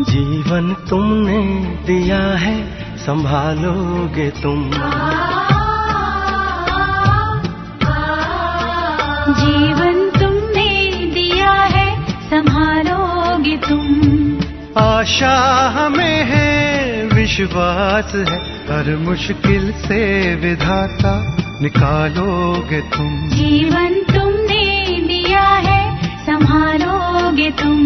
जीवन तुमने दिया है, संभालोगे तुम। जीवन तुमने दिया है, संभालोगे तुम। आशा हमें है, विश्वास है, हर मुश्किल से विधाता निकालोगे तुम। जीवन तुमने दिया है, संभालोगे तुम।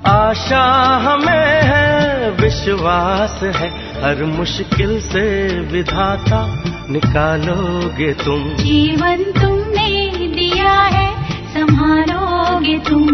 आशा हमें है, विश्वास है, हर मुश्किल से विधाता निकालोगे तुम। जीवन तुमने दिया है, संभालोगे तुम।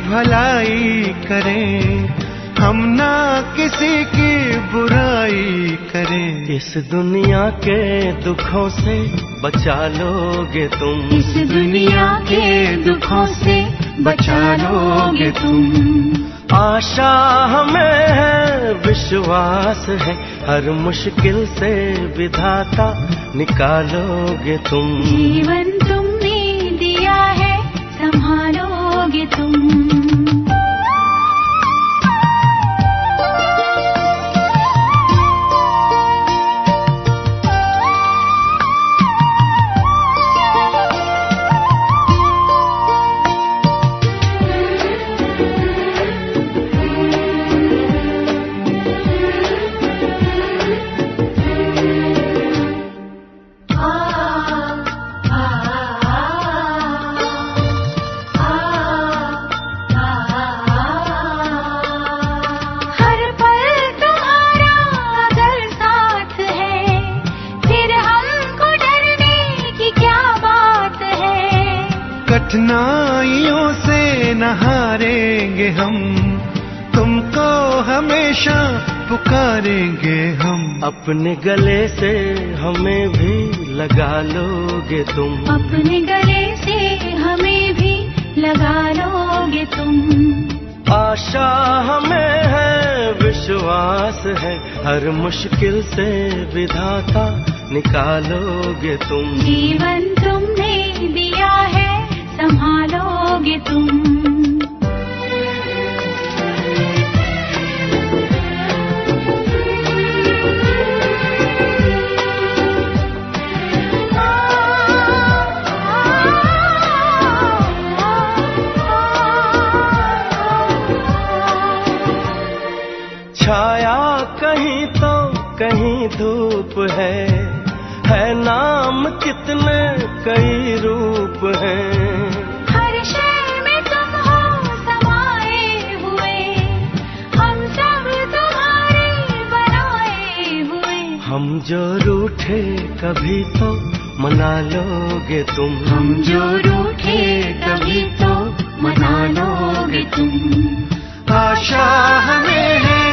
भलाई करें, हम ना किसी की बुराई करें। इस दुनिया के दुखों से बचा लोगे तुम। इस दुनिया के दुखों से बचा लोगे तुम। आशा हमें है, विश्वास है, हर मुश्किल से विधाता निकालोगे तुम। जीवन तुमने दिया है, संभालोगे तुम। कठिनाइयों से न हारेंगे हम, तुमको हमेशा पुकारेंगे हम। अपने गले से हमें भी लगा लोगे तुम। अपने गले से हमें भी लगा लोगे तुम। आशा हमें है, विश्वास है, हर मुश्किल से विधाता निकालोगे तुम। जीवन तुमने दिया है, संभालोगे तुम। छाया कहीं तो कहीं धूप है नाम कितने कई रूप हैं। हर शय में तुम हो समाए हुए, हम सब तुम्हारे बनाए हुए। हम जो रूठे कभी तो मना लोगे तुम। हम जो रूठे कभी तो मना लोगे तुम। आशा हमें है,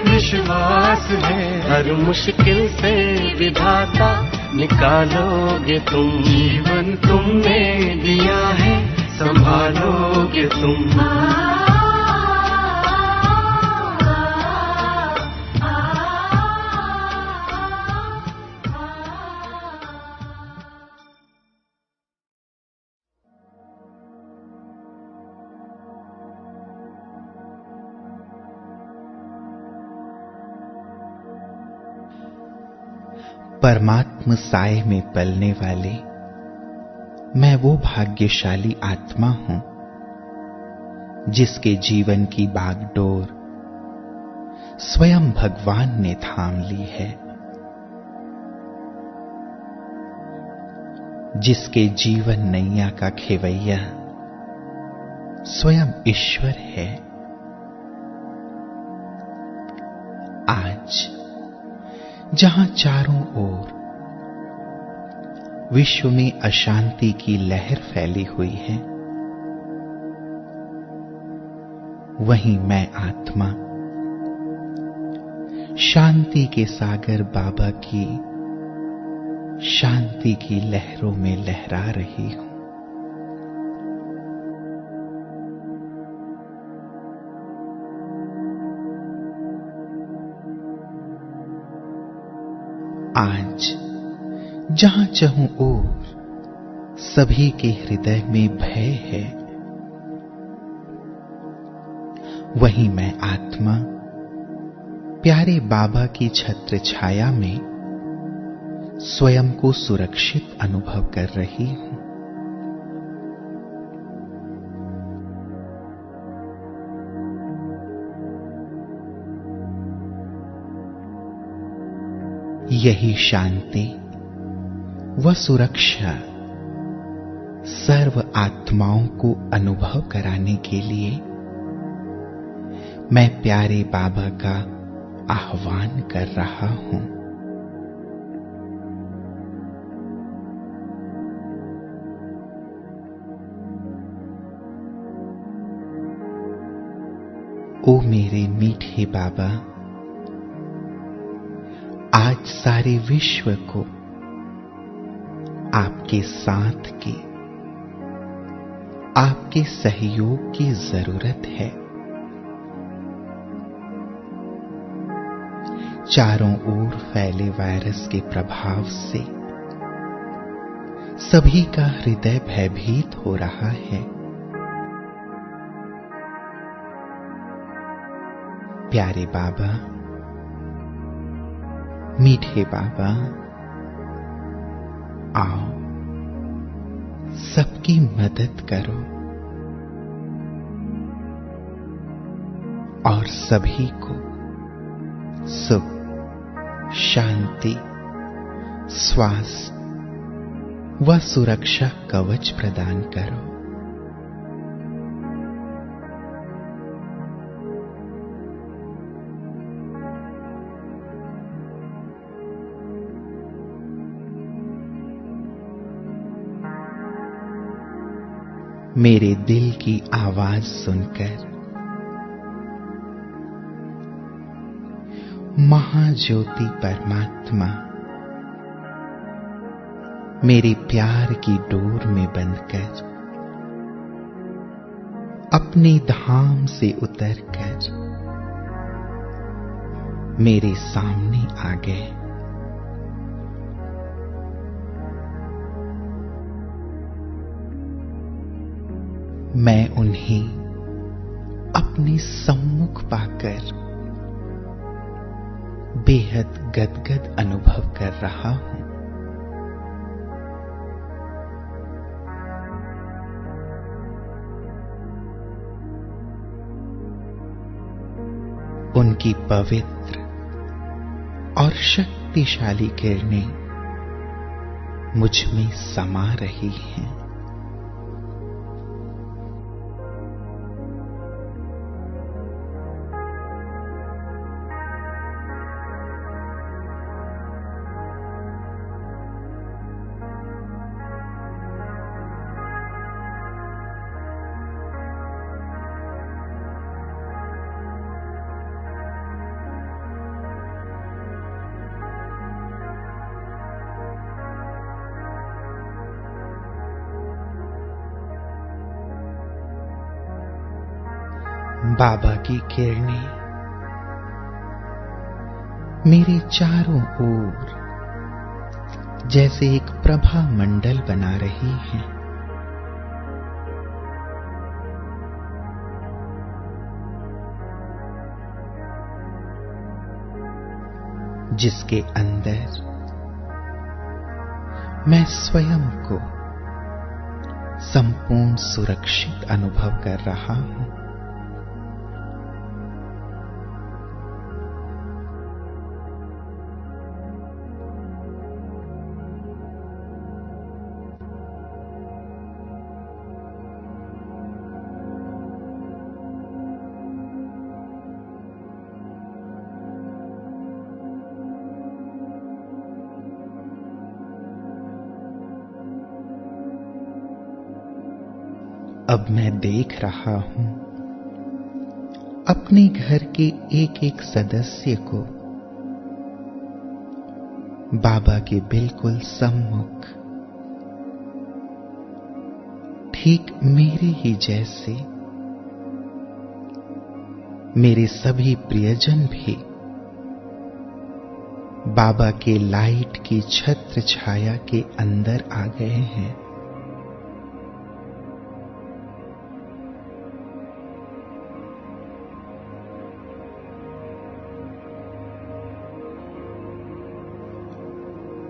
विश्वास है, हर मुश्किल से विधाता निकालोगे तुम। जीवन तुमने दिया है, संभालोगे तुम। परमात्म साए में पलने वाले मैं वो भाग्यशाली आत्मा हूं जिसके जीवन की बागडोर स्वयं भगवान ने थाम ली है। जिसके जीवन नैया का खेवैया स्वयं ईश्वर है। आज जहां चारों ओर विश्व में अशांति की लहर फैली हुई है, वहीं मैं आत्मा शांति के सागर बाबा की शांति की लहरों में लहरा रही हूं। आज जहां चाहूं ओर सभी के हृदय में भय है, वहीं मैं आत्मा प्यारे बाबा की छत्र छाया में स्वयं को सुरक्षित अनुभव कर रही हूं। यही शांति व सुरक्षा सर्व आत्माओं को अनुभव कराने के लिए मैं प्यारे बाबा का आह्वान कर रहा हूं। ओ मेरे मीठे बाबा, आज सारे विश्व को आपके साथ की, आपके सहयोग की जरूरत है। चारों ओर फैले वायरस के प्रभाव से सभी का हृदय भयभीत हो रहा है। प्यारे बाबा, मीठे बाबा, आओ सबकी मदद करो और सभी को सुख, शांति, स्वास्थ्य व सुरक्षा कवच प्रदान करो। मेरे दिल की आवाज सुनकर महाज्योति परमात्मा मेरे प्यार की डोर में बंधकर अपने धाम से उतरकर मेरे सामने आ गए। मैं उन्हें अपने सम्मुख पाकर बेहद गदगद अनुभव कर रहा हूं। उनकी पवित्र और शक्तिशाली किरणें मुझ में समा रही हैं। बाबा की किरणें मेरे चारों ओर जैसे एक प्रभा मंडल बना रही हैं। जिसके अंदर मैं स्वयं को संपूर्ण सुरक्षित अनुभव कर रहा हूं। अब मैं देख रहा हूं अपने घर के एक एक सदस्य को बाबा के बिल्कुल सम्मुख, ठीक मेरे ही जैसे मेरे सभी प्रियजन भी बाबा के लाइट की छत्र छाया के अंदर आ गए हैं।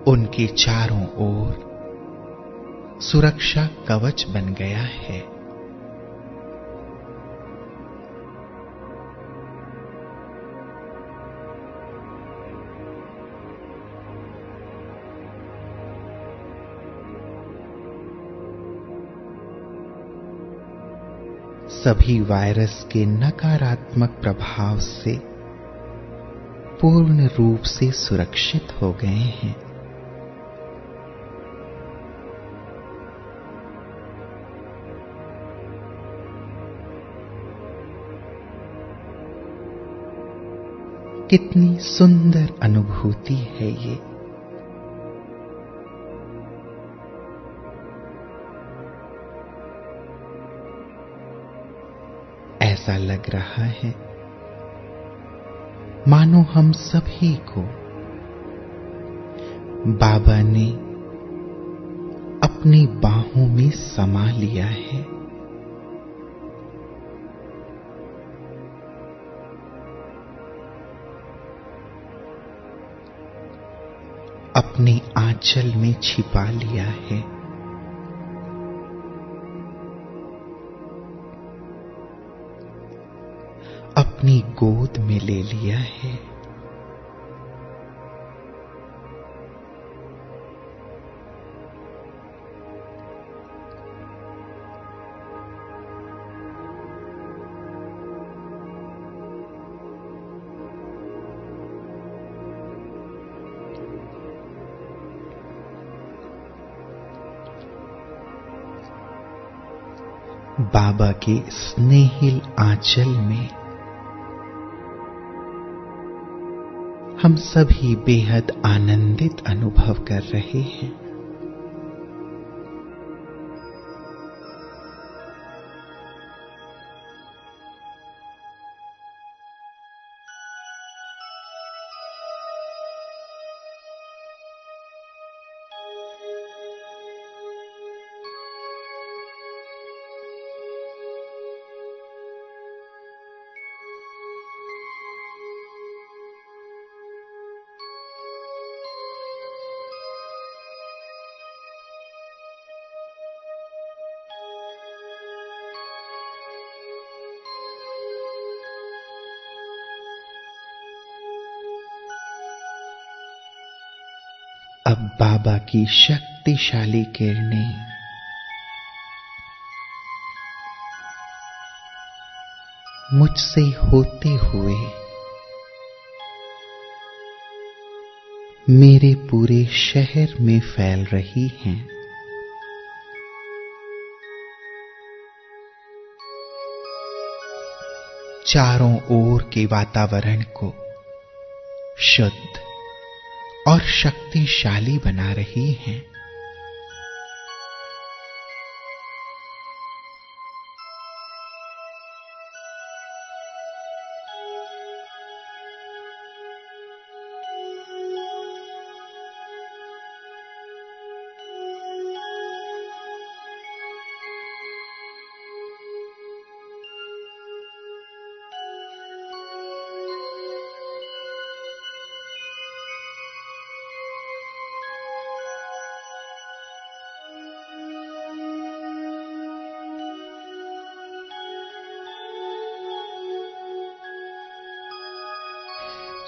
उनके चारों ओर सुरक्षा कवच बन गया है। सभी वायरस के नकारात्मक प्रभाव से पूर्ण रूप से सुरक्षित हो गए हैं। कितनी सुंदर अनुभूति है ये। ऐसा लग रहा है मानो हम सभी को बाबा ने अपनी बाहों में समा लिया है। अपने आंचल में छिपा लिया है। अपनी गोद में ले लिया है। बाबा के स्नेहिल आंचल में हम सभी बेहद आनंदित अनुभव कर रहे हैं। अब बाबा की शक्तिशाली किरणें मुझसे होते हुए मेरे पूरे शहर में फैल रही हैं। चारों ओर के वातावरण को शुद्ध और शक्तिशाली बना रही हैं।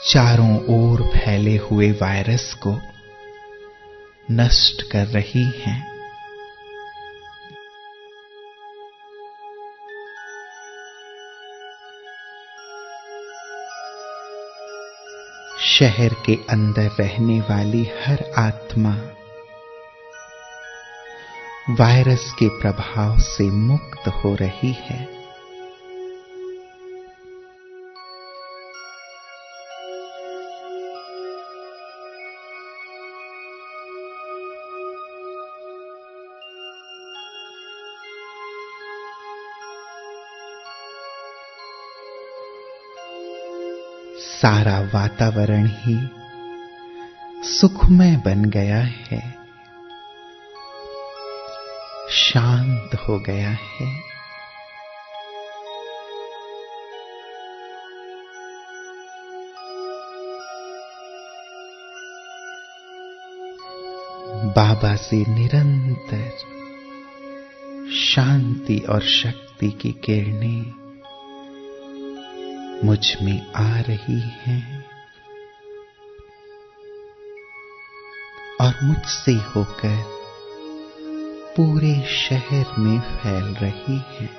चारों ओर फैले हुए वायरस को नष्ट कर रही हैं। शहर के अंदर रहने वाली हर आत्मा वायरस के प्रभाव से मुक्त हो रही है। सारा वातावरण ही सुखमय बन गया है, शांत हो गया है। बाबा से निरंतर शांति और शक्ति की किरणें मुझ में आ रही हैं और मुझसे होकर पूरे शहर में फैल रही हैं।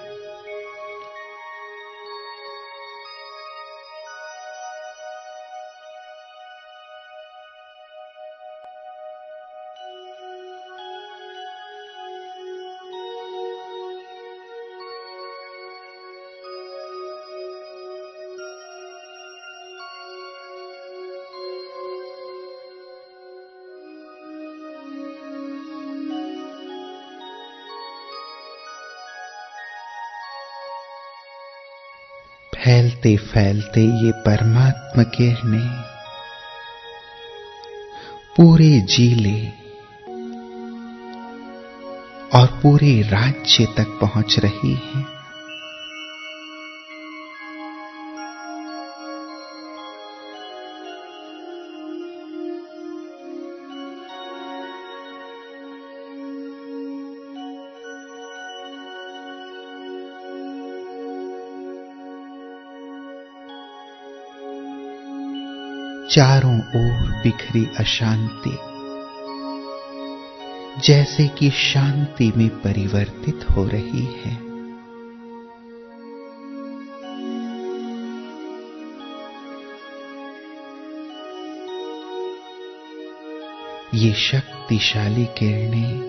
फैलते फैलते ये परमात्मा किरणें पूरे जिले और पूरे राज्य तक पहुंच रही हैं। चारों ओर बिखरी अशांति जैसे कि शांति में परिवर्तित हो रही है। ये शक्तिशाली किरणें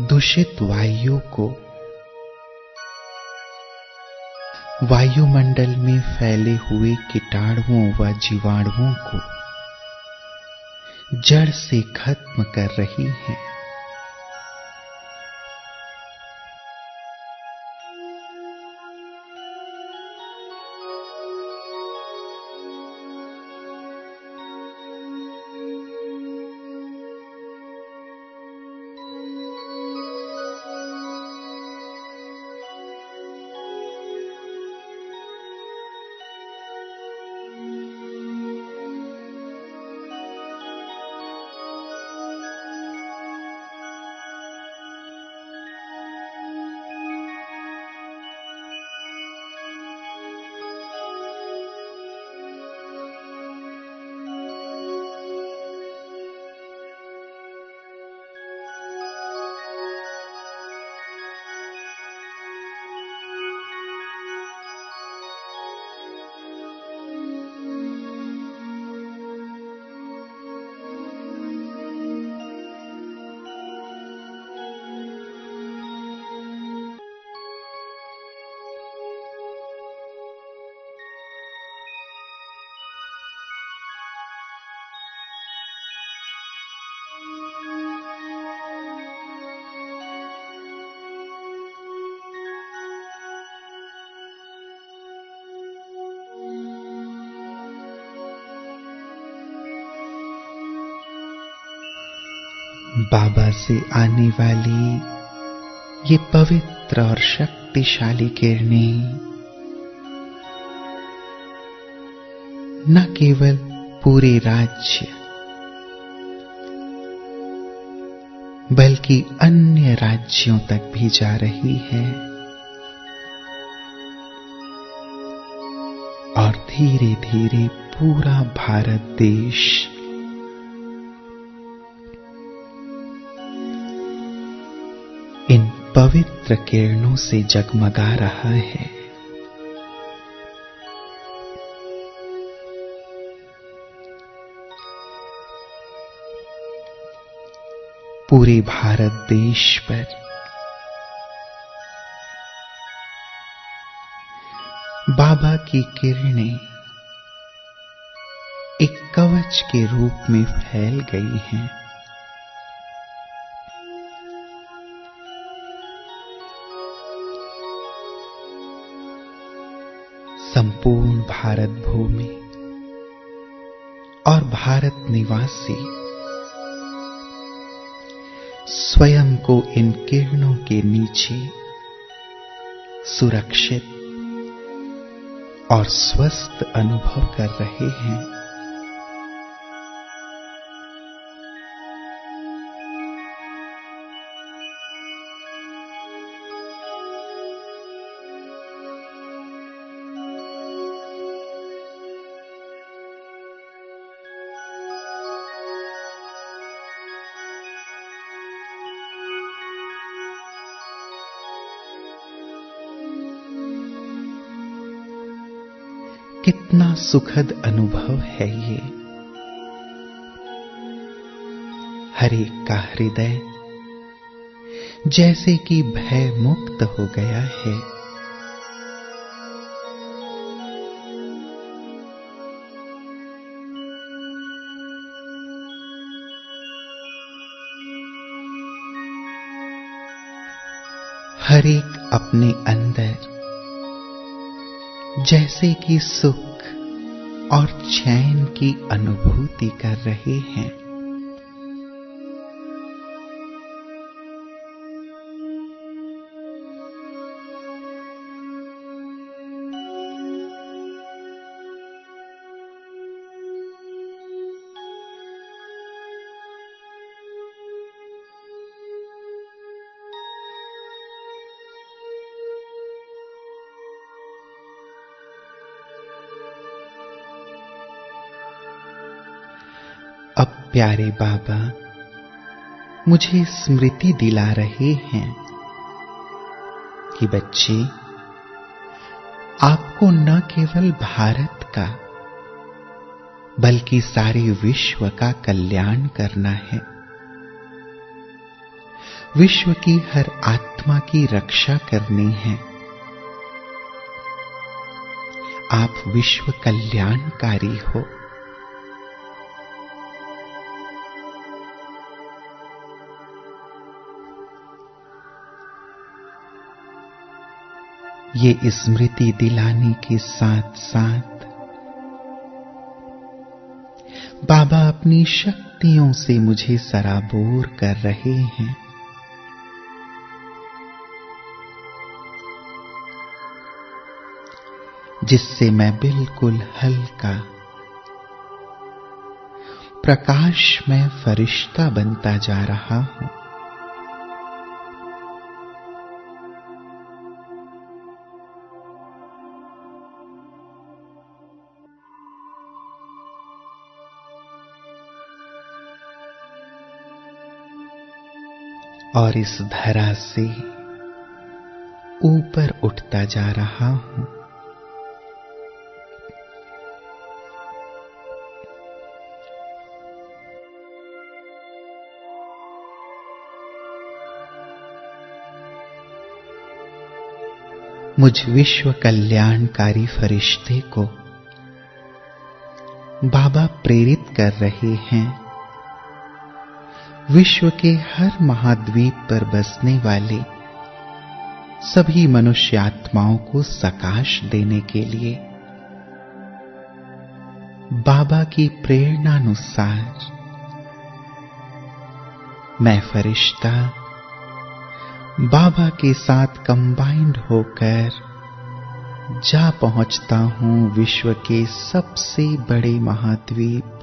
दूषित वायु को वायुमंडल में फैले हुए कीटाणुओं व जीवाणुओं को जड़ से खत्म कर रही हैं। बाबा से आने वाली ये पवित्र और शक्तिशाली किरणें न केवल पूरे राज्य बल्कि अन्य राज्यों तक भी जा रही है और धीरे धीरे पूरा भारत देश इन पवित्र किरणों से जगमगा रहा है। पूरे भारत देश पर बाबा की किरणें एक कवच के रूप में फैल गई हैं। संपूर्ण भारत भूमि और भारत निवासी स्वयं को इन किरणों के नीचे सुरक्षित और स्वस्थ अनुभव कर रहे हैं। कितना सुखद अनुभव है ये। हर एक का हृदय जैसे कि भय मुक्त हो गया है। हर एक अपने अंदर जैसे कि सुख और चैन की अनुभूति कर रहे हैं। अब प्यारे बाबा मुझे स्मृति दिला रहे हैं कि बच्चे, आपको न केवल भारत का बल्कि सारे विश्व का कल्याण करना है। विश्व की हर आत्मा की रक्षा करनी है। आप विश्व कल्याणकारी हो। ये स्मृति दिलाने के साथ साथ बाबा अपनी शक्तियों से मुझे सराबोर कर रहे हैं। जिससे मैं बिल्कुल हल्का प्रकाशमय फरिश्ता बनता जा रहा हूं। और इस धरा से ऊपर उठता जा रहा हूं। मुझ विश्व कल्याणकारी फरिश्ते को बाबा प्रेरित कर रहे हैं विश्व के हर महाद्वीप पर बसने वाले सभी मनुष्य आत्माओं को सकाश देने के लिए। बाबा की प्रेरणानुसार मैं फरिश्ता बाबा के साथ कंबाइंड होकर जा पहुंचता हूं विश्व के सबसे बड़े महाद्वीप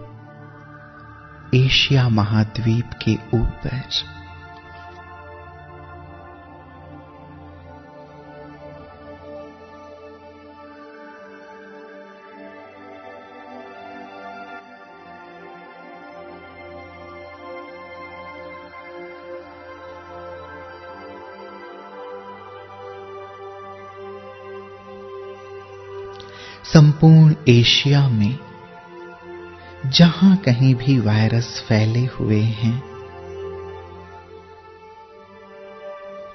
एशिया महाद्वीप के ऊपर। संपूर्ण एशिया में जहां कहीं भी वायरस फैले हुए हैं,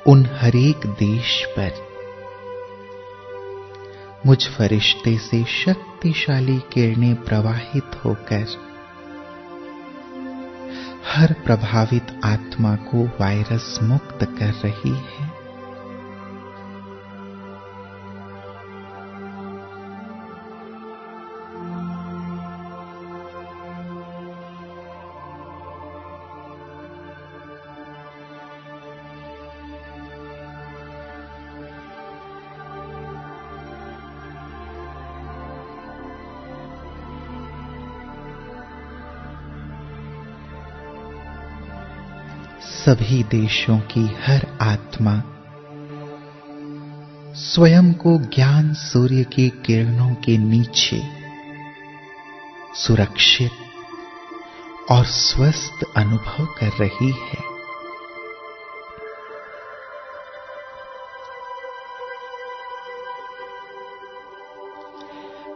उन हरेक देश पर मुझ फरिश्ते से शक्तिशाली किरणें प्रवाहित होकर हर प्रभावित आत्मा को वायरस मुक्त कर रही है। सभी देशों की हर आत्मा स्वयं को ज्ञान सूर्य की किरणों के नीचे सुरक्षित और स्वस्थ अनुभव कर रही है।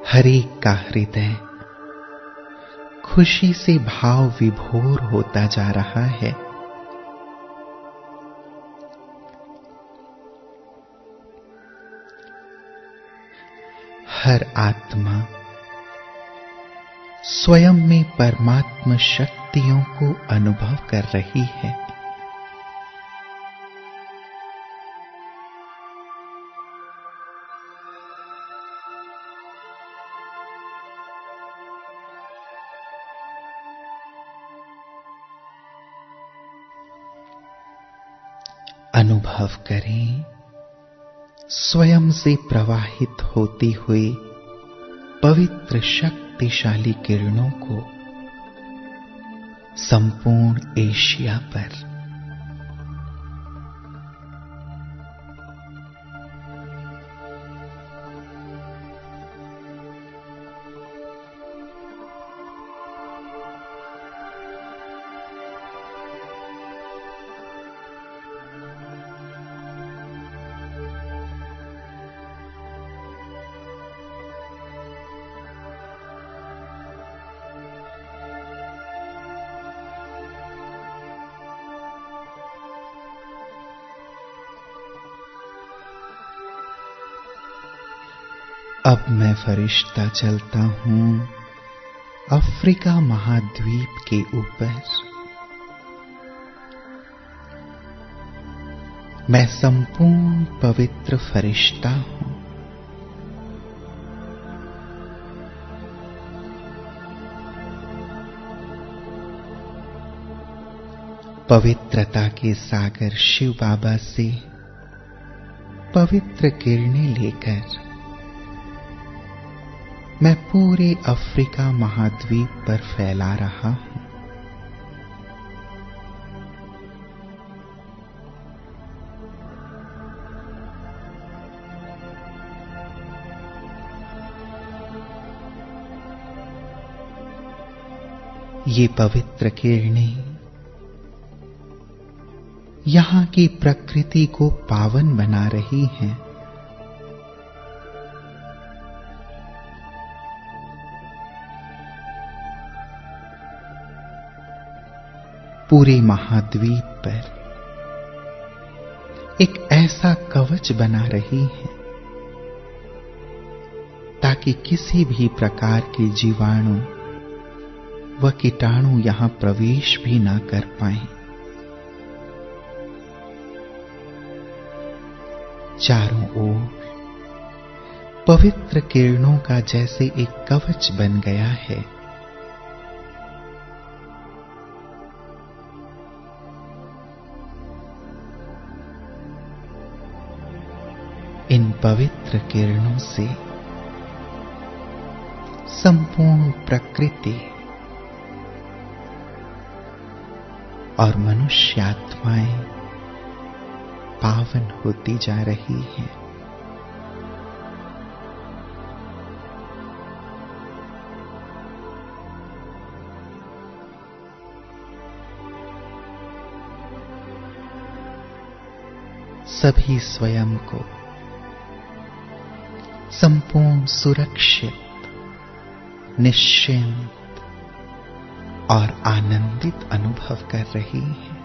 हर एक का हृदय खुशी से भाव विभोर होता जा रहा है। हर आत्मा स्वयं में परमात्मा शक्तियों को अनुभव कर रही है। अनुभव करें स्वयं से प्रवाहित होती हुई पवित्र शक्तिशाली किरणों को संपूर्ण एशिया पर। अब मैं फरिश्ता चलता हूं अफ्रीका महाद्वीप के ऊपर। मैं संपूर्ण पवित्र फरिश्ता हूं। पवित्रता के सागर शिव बाबा से पवित्र किरणें लेकर मैं पूरे अफ्रीका महाद्वीप पर फैला रहा हूं। ये पवित्र किरणें यहां की प्रकृति को पावन बना रही हैं। पूरे महाद्वीप पर एक ऐसा कवच बना रही है ताकि किसी भी प्रकार के जीवाणु व कीटाणु यहां प्रवेश भी ना कर पाएं। चारों ओर पवित्र किरणों का जैसे एक कवच बन गया है। इन पवित्र किरणों से संपूर्ण प्रकृति और मनुष्य आत्माएं पावन होती जा रही हैं। सभी स्वयं को संपूर्ण सुरक्षित, निश्चिंत और आनंदित अनुभव कर रही हैं।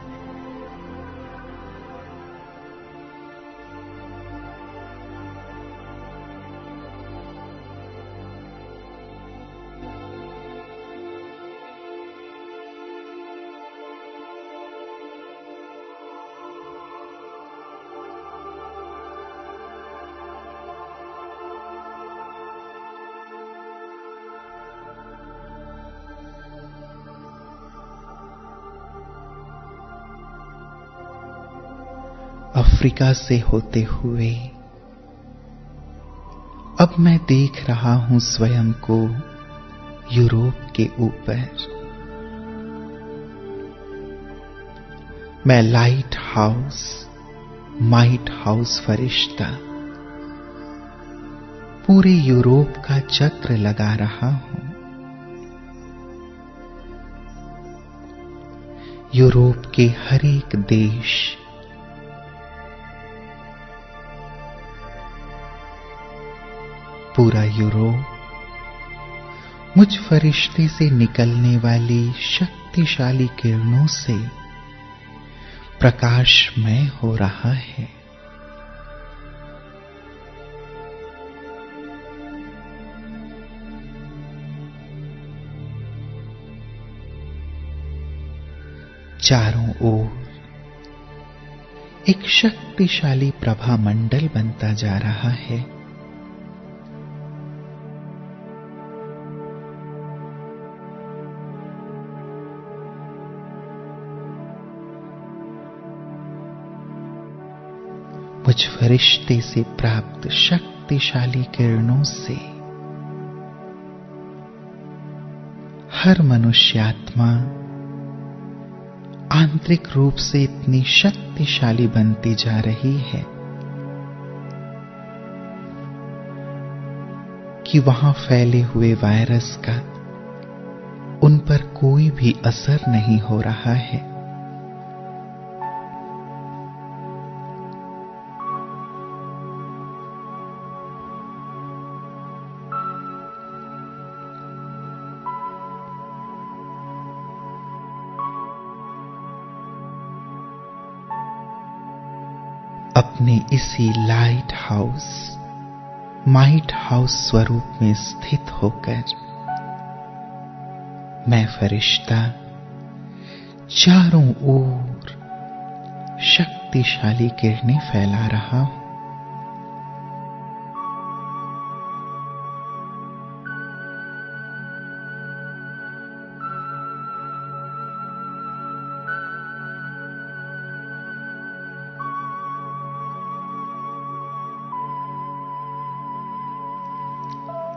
अफ्रीका से होते हुए अब मैं देख रहा हूं स्वयं को यूरोप के ऊपर। मैं लाइट हाउस, माइट हाउस फरिश्ता पूरे यूरोप का चक्र लगा रहा हूं। यूरोप के हर एक देश पूरा यूरोप मुझ फरिश्ते से निकलने वाली शक्तिशाली किरणों से प्रकाशमय हो रहा है। चारों ओर एक शक्तिशाली प्रभा मंडल बनता जा रहा है। मुझ फरिश्ते से प्राप्त शक्तिशाली किरणों से हर मनुष्यात्मा आंतरिक रूप से इतनी शक्तिशाली बनती जा रही है कि वहां फैले हुए वायरस का उन पर कोई भी असर नहीं हो रहा है। अपने इसी लाइट हाउस, माइट हाउस स्वरूप में स्थित होकर मैं फरिश्ता चारों ओर शक्तिशाली किरणें फैला रहा हूं।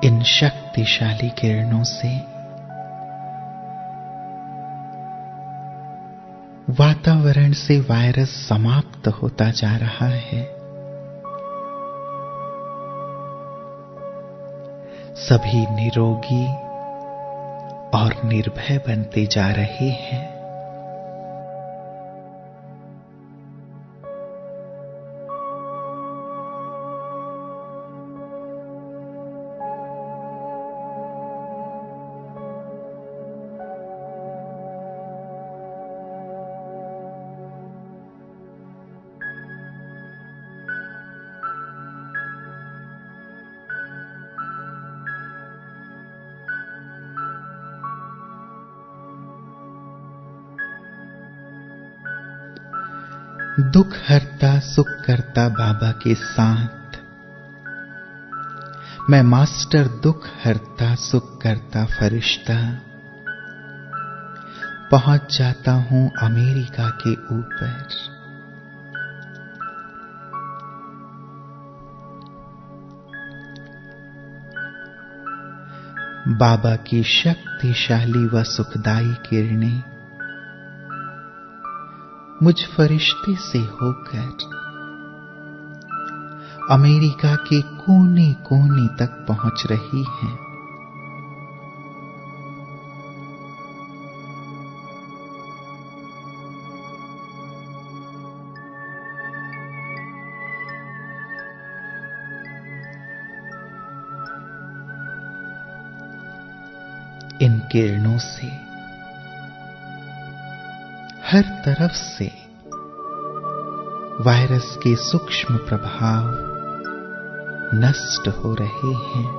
इन शक्तिशाली किरणों से वातावरण से वायरस समाप्त होता जा रहा है। सभी निरोगी और निर्भय बनते जा रहे हैं। दुख हरता सुख करता बाबा के साथ मैं मास्टर दुख हरता सुख करता फरिश्ता पहुंच जाता हूं अमेरिका के ऊपर। बाबा की शक्तिशाली व सुखदायी किरणें मुझ फरिश्ते से होकर अमेरिका के कोने कोने तक पहुंच रही हैं। इन किरणों से हर तरफ से वायरस के सूक्ष्म प्रभाव नष्ट हो रहे हैं।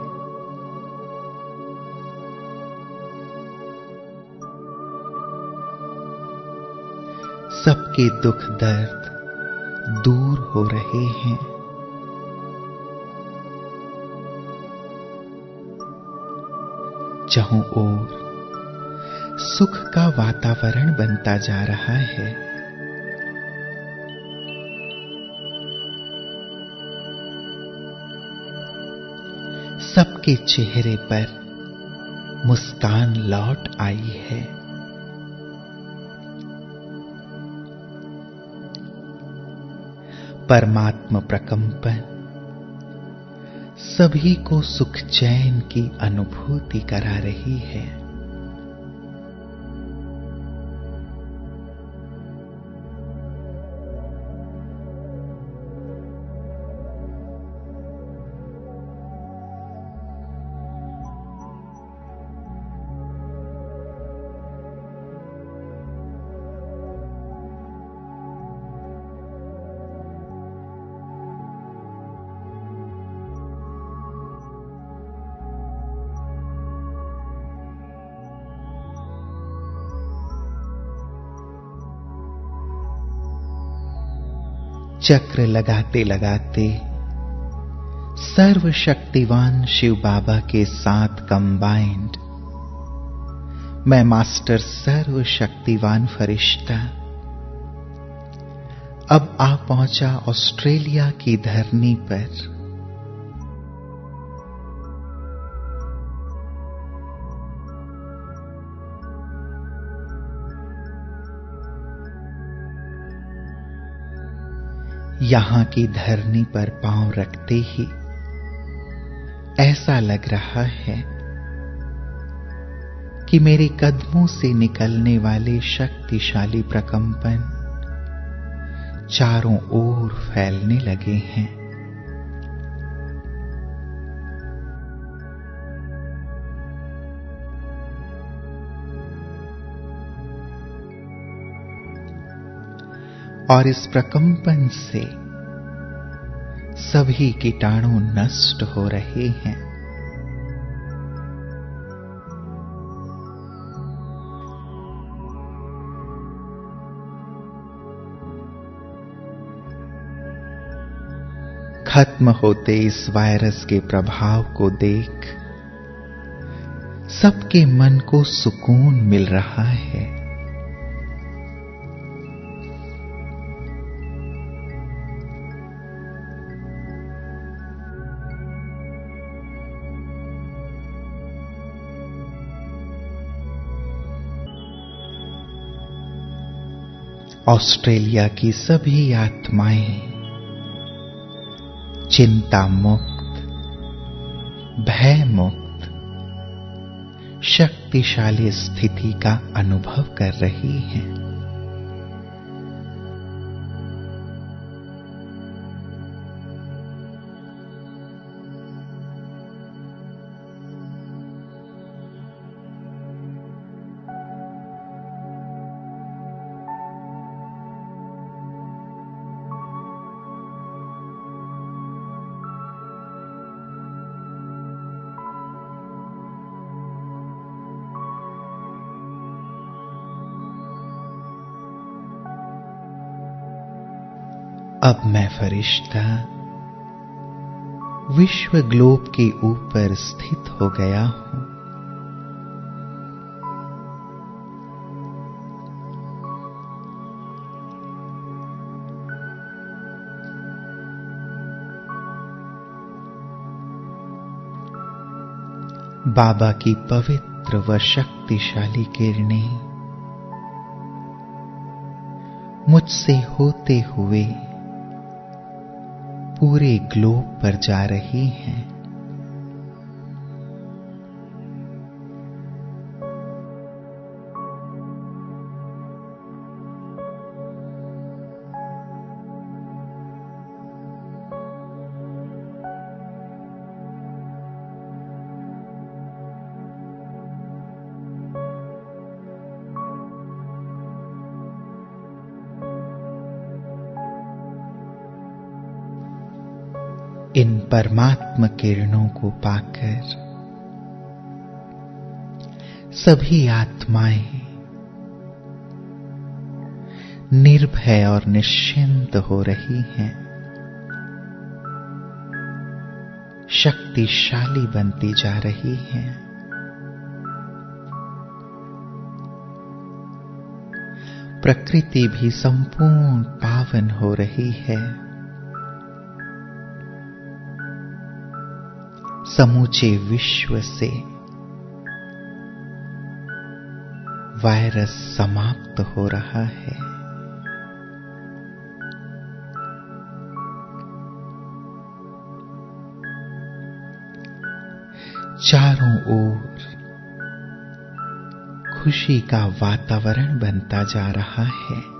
सबके दुख दर्द दूर हो रहे हैं। चारों ओर सुख का वातावरण बनता जा रहा है। सबके चेहरे पर मुस्कान लौट आई है। परमात्म प्रकंपन सभी को सुख चैन की अनुभूति करा रही है। चक्र लगाते लगाते सर्वशक्तिवान शिव बाबा के साथ कंबाइंड मैं मास्टर सर्वशक्तिवान फरिश्ता अब आ पहुंचा ऑस्ट्रेलिया की धरनी पर। यहां की धरनी पर पांव रखते ही ऐसा लग रहा है कि मेरे कदमों से निकलने वाले शक्तिशाली प्रकंपन चारों ओर फैलने लगे हैं। और इस प्रकंपन से सभी कीटाणु नष्ट हो रहे हैं। खत्म होते इस वायरस के प्रभाव को देख सबके मन को सुकून मिल रहा है। ऑस्ट्रेलिया की सभी आत्माएं चिंता मुक्त, भय मुक्त, शक्तिशाली स्थिति का अनुभव कर रही हैं। अब मैं फरिश्ता विश्व ग्लोब के ऊपर स्थित हो गया हूं। बाबा की पवित्र व शक्तिशाली किरणें मुझसे होते हुए पूरे ग्लोब पर जा रही हैं। इन परमात्म किरणों को पाकर सभी आत्माएं निर्भय और निश्चिंत हो रही हैं, शक्तिशाली बनती जा रही हैं। प्रकृति भी संपूर्ण पावन हो रही है। समूचे विश्व से वायरस समाप्त हो रहा है। चारों ओर खुशी का वातावरण बनता जा रहा है।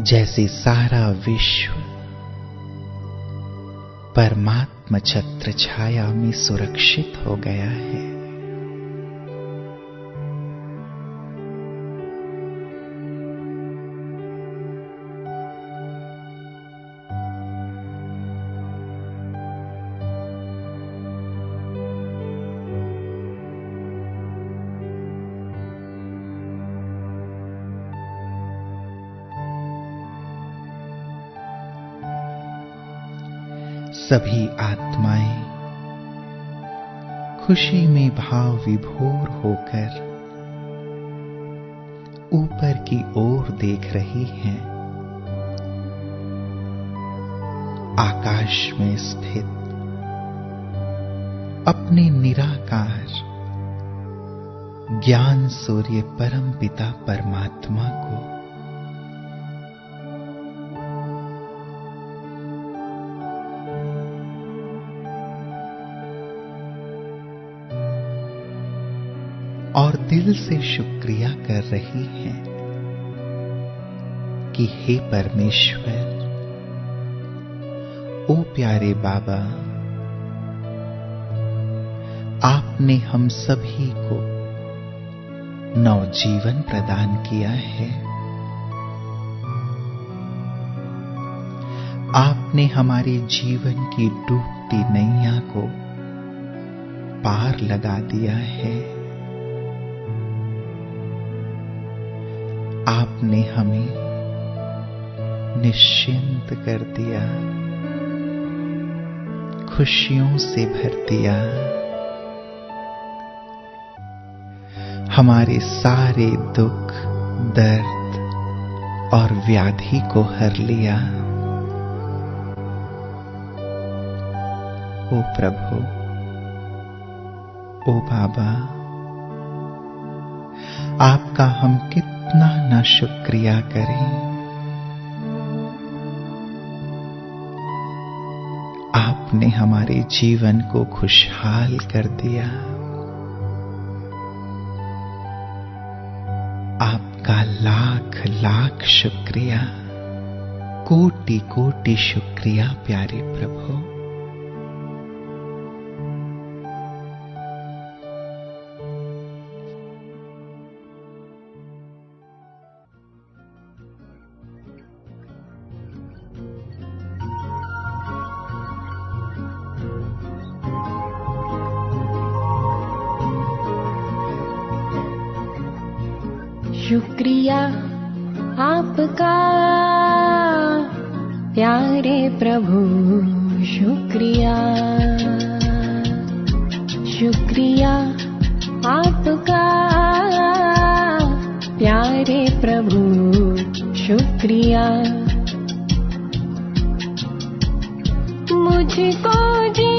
जैसे सारा विश्व परमात्मा छत्र छाया में सुरक्षित हो गया है। सभी आत्माएं खुशी में भाव विभोर होकर ऊपर की ओर देख रही हैं। आकाश में स्थित अपने निराकार ज्ञान सूर्य परम पिता परमात्मा को और दिल से शुक्रिया कर रही हैं कि हे परमेश्वर, ओ प्यारे बाबा, आपने हम सभी को नवजीवन प्रदान किया है। आपने हमारे जीवन की डूबती नैया को पार लगा दिया है। आपने हमें निश्चिंत कर दिया, खुशियों से भर दिया। हमारे सारे दुख, दर्द और व्याधि को हर लिया। ओ प्रभु, ओ बाबा, आपका हम कितना ना शुक्रिया करें। आपने हमारे जीवन को खुशहाल कर दिया। आपका लाख लाख शुक्रिया, कोटि कोटि शुक्रिया प्यारे प्रभु। शुक्रिया आपका प्यारे प्रभु, शुक्रिया। शुक्रिया आपका प्यारे प्रभु, शुक्रिया। मुझको जी